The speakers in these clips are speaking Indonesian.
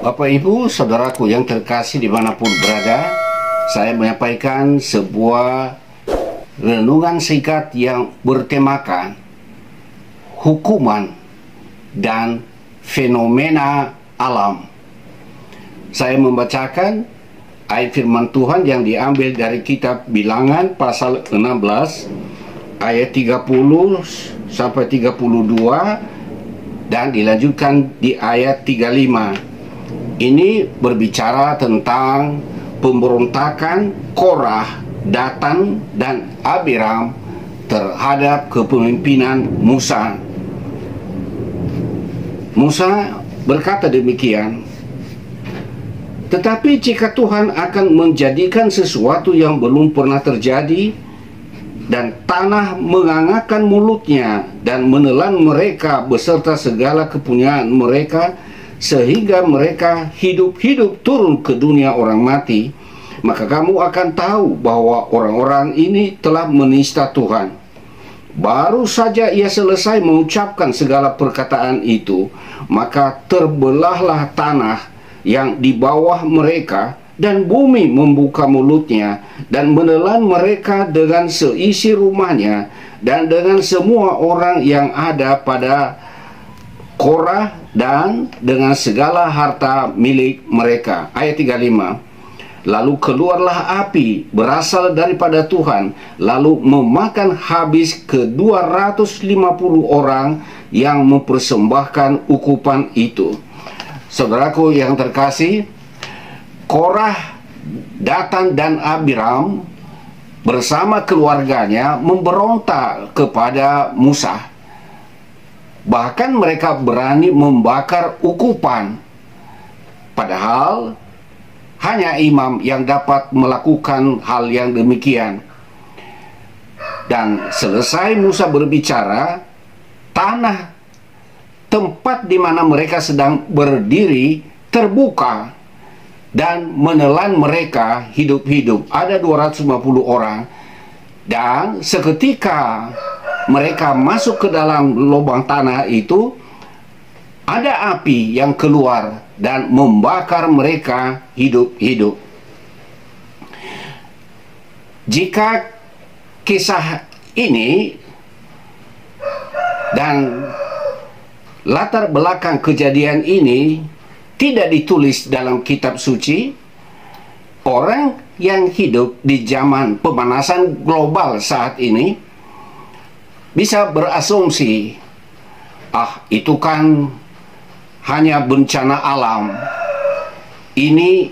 Bapak Ibu, saudaraku yang terkasih dimanapun berada, saya menyampaikan sebuah renungan singkat yang bertemakan hukuman dan fenomena alam. Saya membacakan ayat firman Tuhan yang diambil dari kitab Bilangan pasal 16 ayat 30 sampai 32 dan dilanjutkan di ayat 35. Ini berbicara tentang pemberontakan Korah, Datan, dan Abiram terhadap kepemimpinan Musa. Musa berkata demikian, "Tetapi jika Tuhan akan menjadikan sesuatu yang belum pernah terjadi, dan tanah mengangakkan mulutnya dan menelan mereka beserta segala kepunyaan mereka, sehingga mereka hidup-hidup turun ke dunia orang mati, maka kamu akan tahu bahwa orang-orang ini telah menista Tuhan." Baru saja ia selesai mengucapkan segala perkataan itu, maka terbelahlah tanah yang di bawah mereka, dan bumi membuka mulutnya dan menelan mereka dengan seisi rumahnya dan dengan semua orang yang ada pada Korah dan dengan segala harta milik mereka. Ayat 35. Lalu keluarlah api berasal daripada Tuhan, lalu memakan habis ke 250 orang yang mempersembahkan ukupan itu. Saudaraku yang terkasih, Korah, Datan, dan Abiram bersama keluarganya memberontak kepada Musa. Bahkan mereka berani membakar ukupan, padahal hanya imam yang dapat melakukan hal yang demikian. Dan selesai Musa berbicara, tanah tempat di mana mereka sedang berdiri terbuka dan menelan mereka hidup-hidup. Ada 250 orang. Dan seketika mereka masuk ke dalam lubang tanah itu, ada api yang keluar dan membakar mereka hidup-hidup. Jika kisah ini dan latar belakang kejadian ini tidak ditulis dalam kitab suci, orang yang hidup di zaman pemanasan global saat ini bisa berasumsi, itu kan hanya bencana alam. Ini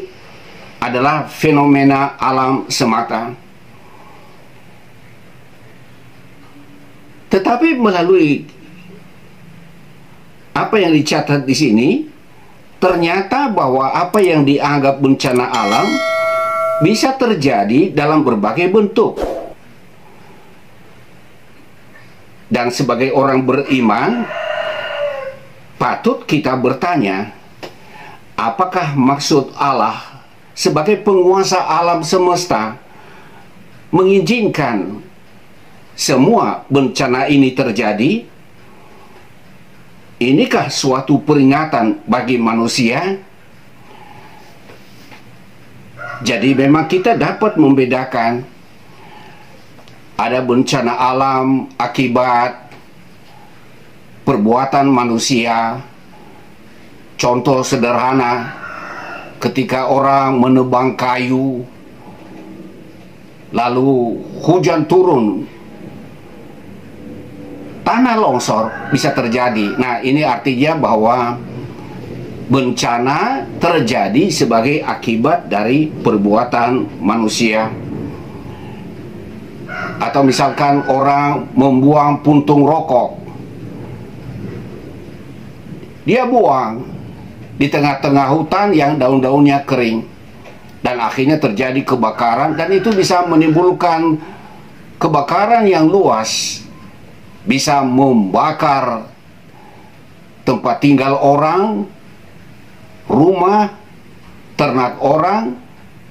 adalah fenomena alam semata. Tetapi melalui apa yang dicatat di sini, ternyata bahwa apa yang dianggap bencana alam bisa terjadi dalam berbagai bentuk. Dan sebagai orang beriman, patut kita bertanya, apakah maksud Allah sebagai penguasa alam semesta mengizinkan semua bencana ini terjadi? Inikah suatu peringatan bagi manusia? Jadi memang kita dapat membedakan ada bencana alam akibat perbuatan manusia. Contoh sederhana, ketika orang menebang kayu, lalu hujan turun, tanah longsor bisa terjadi. Nah, ini artinya bahwa bencana terjadi sebagai akibat dari perbuatan manusia. Atau misalkan orang membuang puntung rokok, dia buang di tengah-tengah hutan yang daun-daunnya kering, dan akhirnya terjadi kebakaran, dan itu bisa menimbulkan kebakaran yang luas, bisa membakar tempat tinggal orang, rumah, ternak orang,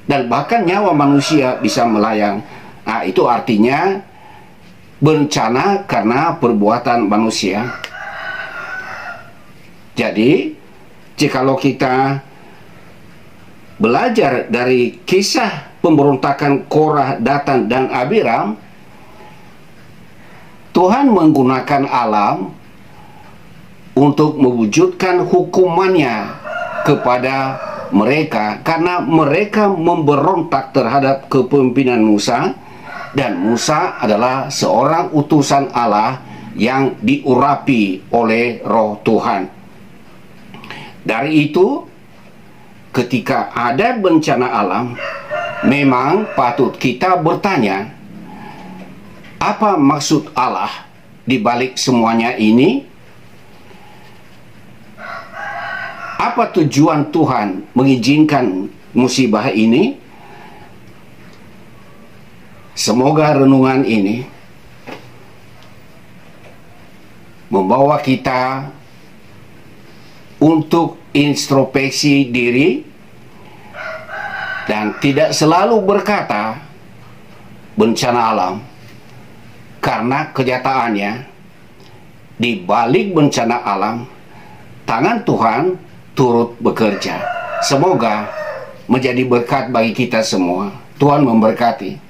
dan bahkan nyawa manusia bisa melayang. Nah, itu artinya bencana karena perbuatan manusia. Jadi, jikalau kita belajar dari kisah pemberontakan Korah, Datan, dan Abiram, Tuhan menggunakan alam untuk mewujudkan hukumannya kepada mereka karena mereka memberontak terhadap kepemimpinan Musa, dan Musa adalah seorang utusan Allah yang diurapi oleh Roh Tuhan. Dari itu, ketika ada bencana alam, memang patut kita bertanya, apa maksud Allah di balik semuanya ini? Apa tujuan Tuhan mengizinkan musibah ini? Semoga renungan ini membawa kita untuk introspeksi diri dan tidak selalu berkata bencana alam, karena kenyataannya di balik bencana alam tangan Tuhan turut bekerja. Semoga menjadi berkat bagi kita semua. Tuhan memberkati.